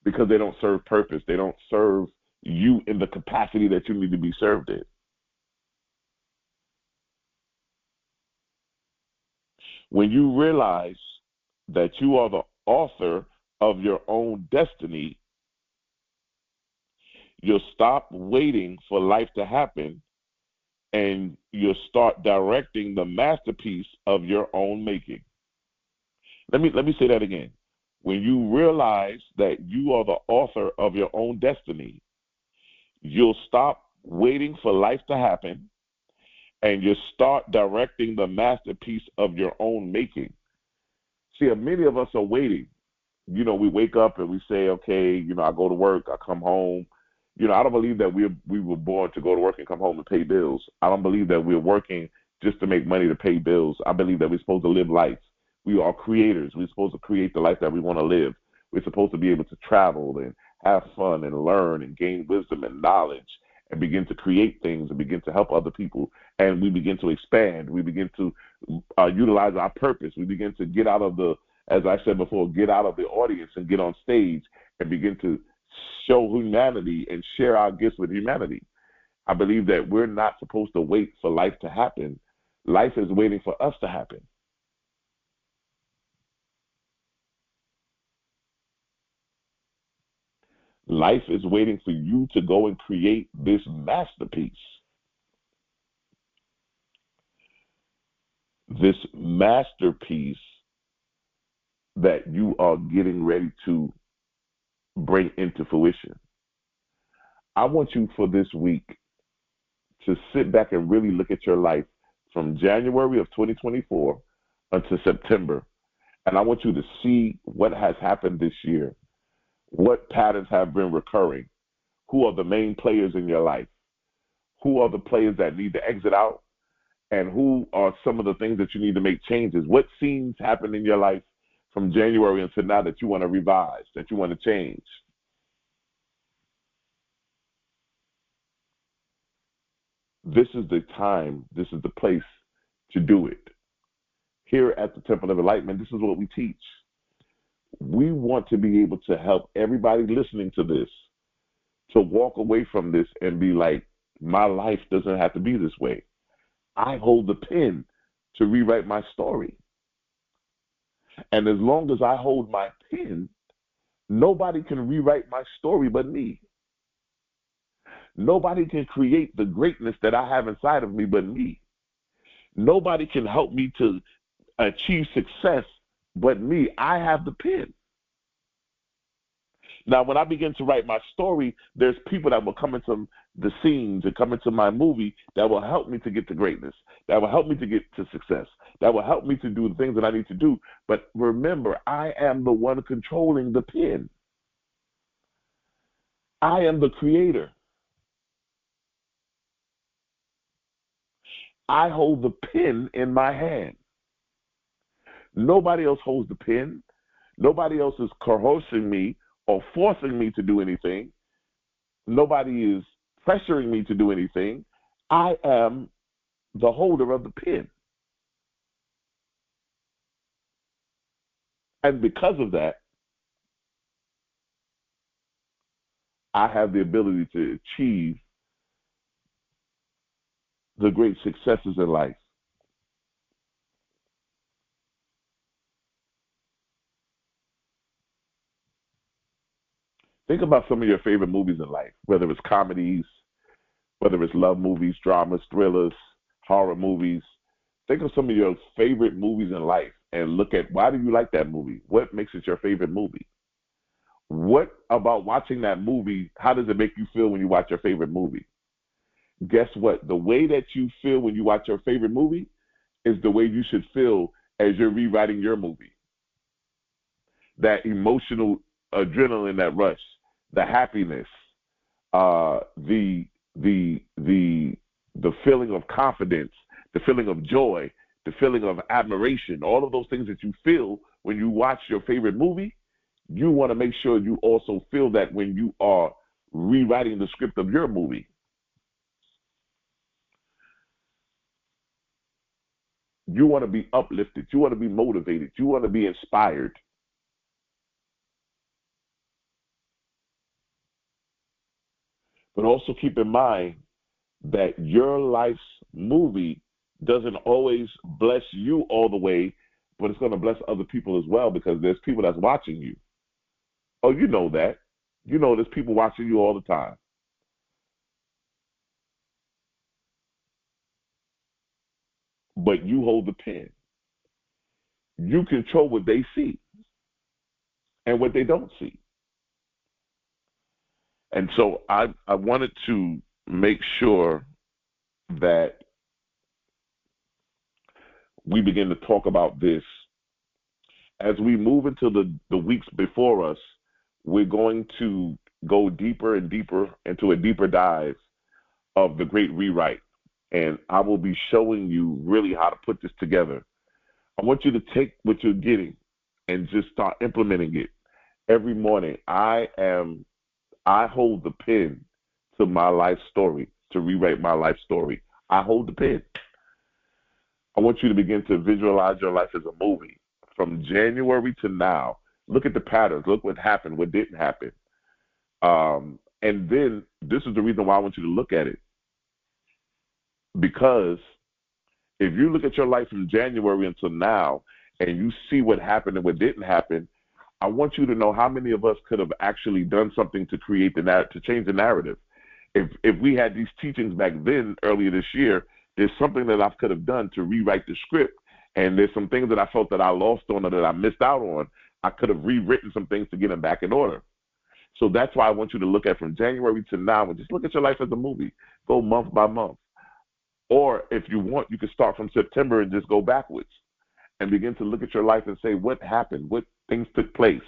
because they don't serve purpose. They don't serve you in the capacity that you need to be served in. When you realize that you are the author of your own destiny, you'll stop waiting for life to happen, and you'll start directing the masterpiece of your own making. Let me say that again. When you realize that you are the author of your own destiny, you'll stop waiting for life to happen, and you start directing the masterpiece of your own making. See, many of us are waiting. We wake up and we say, okay, I go to work, I come home. I don't believe that we were born to go to work and come home and pay bills. I don't believe that we're working just to make money to pay bills. I believe that we're supposed to live life. We are creators. We're supposed to create the life that we want to live. We're supposed to be able to travel and have fun and learn and gain wisdom and knowledge and begin to create things and begin to help other people. And we begin to expand. We begin to utilize our purpose. We begin to get out of the, as I said before, get out of the audience and get on stage and begin to show humanity and share our gifts with humanity. I believe that we're not supposed to wait for life to happen. Life is waiting for us to happen. Life is waiting for you to go and create this masterpiece. This masterpiece that you are getting ready to bring into fruition. I want you for this week to sit back and really look at your life from January of 2024 until September. And I want you to see what has happened this year. What patterns have been recurring? Who are the main players in your life? Who are the players that need to exit out? And who are some of the things that you need to make changes? What scenes happened in your life from January until now that you want to revise, that you want to change? This is the time, this is the place to do it. Here at the Temple of Enlightenment, this is what we teach. We want to be able to help everybody listening to this to walk away from this and be like, my life doesn't have to be this way. I hold the pen to rewrite my story. And as long as I hold my pen, nobody can rewrite my story but me. Nobody can create the greatness that I have inside of me but me. Nobody can help me to achieve success but me. I have the pen. Now, when I begin to write my story, there's people that will come into the scenes and come into my movie that will help me to get to greatness, that will help me to get to success, that will help me to do the things that I need to do. But remember, I am the one controlling the pen. I am the creator. I hold the pen in my hand. Nobody else holds the pen. Nobody else is coercing me or forcing me to do anything. Nobody is pressuring me to do anything. I am the holder of the pen. And because of that, I have the ability to achieve the great successes in life. Think about some of your favorite movies in life, whether it's comedies, whether it's love movies, dramas, thrillers, horror movies. Think of some of your favorite movies in life and look at, why do you like that movie? What makes it your favorite movie? What about watching that movie, how does it make you feel when you watch your favorite movie? Guess what? The way that you feel when you watch your favorite movie is the way you should feel as you're rewriting your movie. That emotional adrenaline, that rush, the happiness, the feeling of confidence, the feeling of joy, the feeling of admiration, all of those things that you feel when you watch your favorite movie, you want to make sure you also feel that when you are rewriting the script of your movie. You want to be uplifted. You want to be motivated. You want to be inspired. But also keep in mind that your life's movie doesn't always bless you all the way, but it's going to bless other people as well, because there's people that's watching you. Oh, you know that. You know there's people watching you all the time. But you hold the pen. You control what they see and what they don't see. And so I wanted to make sure that we begin to talk about this. As we move into the weeks before us, we're going to go deeper and deeper into a deeper dive of the great rewrite. And I will be showing you really how to put this together. I want you to take what you're getting and just start implementing it every morning. I hold the pen to my life story, to rewrite my life story. I hold the pen. I want you to begin to visualize your life as a movie. From January to now, look at the patterns. Look what happened, what didn't happen. And then this is the reason why I want you to look at it. Because if you look at your life from January until now and you see what happened and what didn't happen, I want you to know how many of us could have actually done something to create to change the narrative. If we had these teachings back then, earlier this year, there's something that I could have done to rewrite the script. And there's some things that I felt that I lost on or that I missed out on. I could have rewritten some things to get them back in order. So that's why I want you to look at from January to now and just look at your life as a movie. Go month by month. Or if you want, you can start from September and just go backwards and begin to look at your life and say, what happened? What things took place?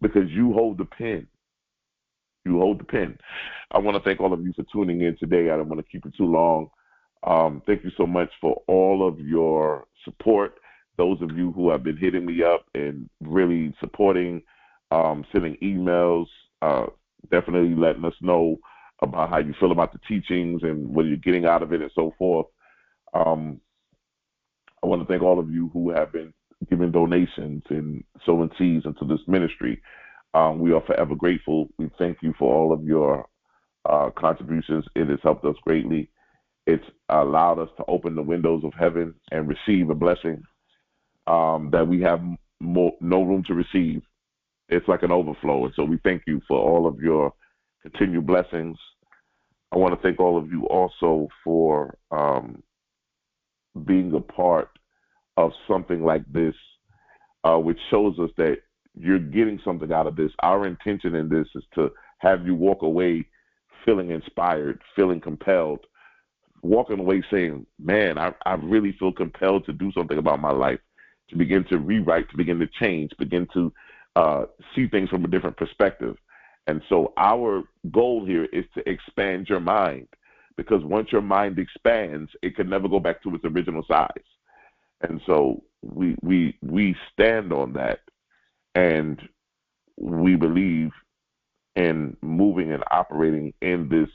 Because you hold the pen. You hold the pen. I want to thank all of you for tuning in today. I don't want to keep it too long. Thank you so much for all of your support. Those of you who have been hitting me up and really supporting, sending emails, definitely letting us know about how you feel about the teachings and what you're getting out of it and so forth. I want to thank all of you who have been giving donations and sowing seeds into this ministry. We are forever grateful. We thank you for all of your contributions. It has helped us greatly. It's allowed us to open the windows of heaven and receive a blessing. that we have no room to receive. It's like an overflow. And so we thank you for all of your continued blessings. I want to thank all of you also for being a part of something like this, which shows us that you're getting something out of this. Our intention in this is to have you walk away feeling inspired, feeling compelled, walking away saying, man, I really feel compelled to do something about my life, to begin to rewrite, to begin to change, begin to see things from a different perspective. And so our goal here is to expand your mind, because once your mind expands, it can never go back to its original size. And so we stand on that, and we believe in moving and operating in this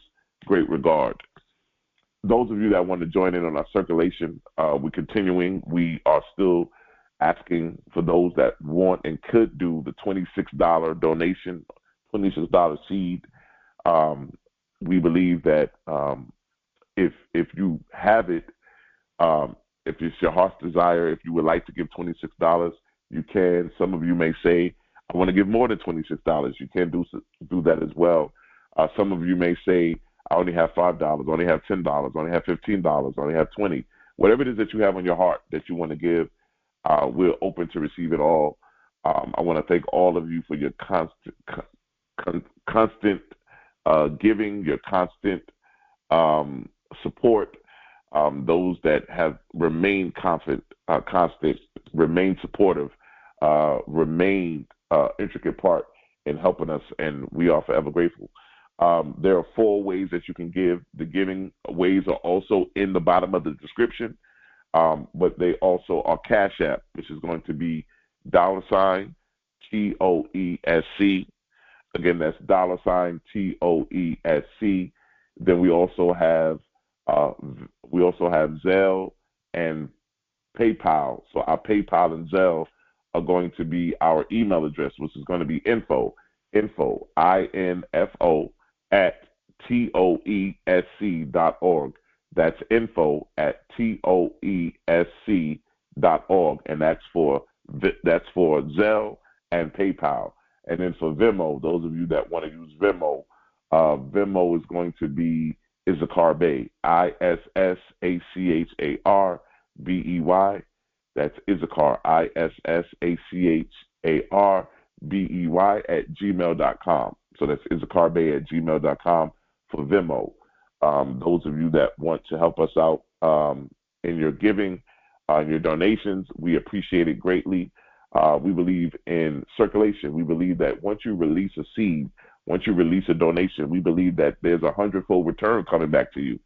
great regard. Those of you that want to join in on our circulation, we're continuing. We are still asking for those that want and could do the $26 donation, $26 seed. We believe that if you have it, if it's your heart's desire, if you would like to give $26, you can. Some of you may say, I want to give more than $26. You can do that as well. Some of you may say, I only have $5, I only have $10, I only have $15, I only have $20. Whatever it is that you have on your heart that you want to give, we're open to receive it all. I want to thank all of you for your constant giving, your constant support. Those that have remained constant, remained supportive, remained intricate part in helping us, and we are forever grateful. There are 4 ways that you can give. The giving ways are also in the bottom of the description, but they also are Cash App, which is going to be $TOESC. Again, that's $TOESC. Then we also have ZELLE and PayPal. So our PayPal and ZELLE are going to be our email address, which is going to be info, INFO at TOESC.org. That's info at TOESC.org, and that's for ZELLE and PayPal. And then for Venmo, those of you that want to use Venmo, Venmo is going to be issacharbey, ISSACHARBEY. That's Issachar, ISSACHARBEY @gmail.com. So that's issacharbey @gmail.com for Venmo. Those of you that want to help us out in your giving, in your donations, we appreciate it greatly. We believe in circulation. We believe that once you release a seed, once you release a donation, we believe that there's a 100-fold return coming back to you.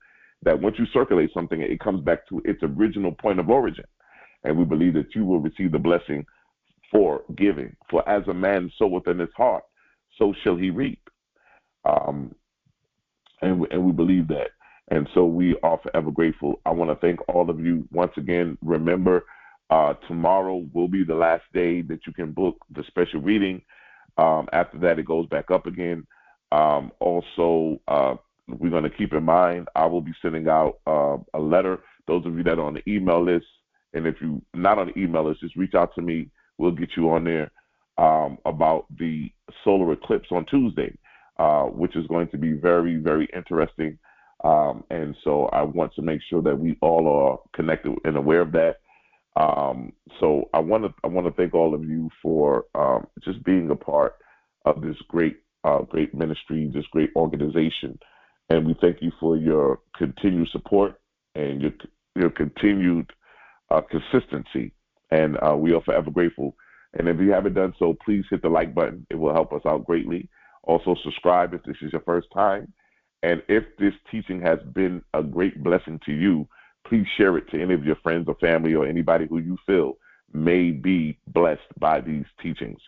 That once you circulate something, it comes back to its original point of origin. And we believe that you will receive the blessing for giving. For as a man soweth in his heart, so shall he reap. And we believe that. And so we are forever grateful. I want to thank all of you once again. Remember, tomorrow will be the last day that you can book the special reading. After that, it goes back up again. Also, we're going to keep in mind, I will be sending out a letter. Those of you that are on the email list, and if you're not on the email list, just reach out to me. We'll get you on there about the solar eclipse on Tuesday, which is going to be very, very interesting. And so I want to make sure that we all are connected and aware of that. So I want to thank all of you for just being a part of this great ministry, this great organization, and we thank you for your continued support and your continued consistency. And we are forever grateful. And if you haven't done so, please hit the like button. It will help us out greatly. Also, subscribe if this is your first time. And if this teaching has been a great blessing to you, please share it to any of your friends or family or anybody who you feel may be blessed by these teachings.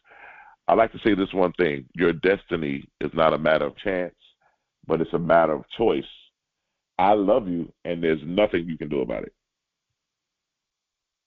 I'd like to say this one thing. Your destiny is not a matter of chance, but it's a matter of choice. I love you, and there's nothing you can do about it.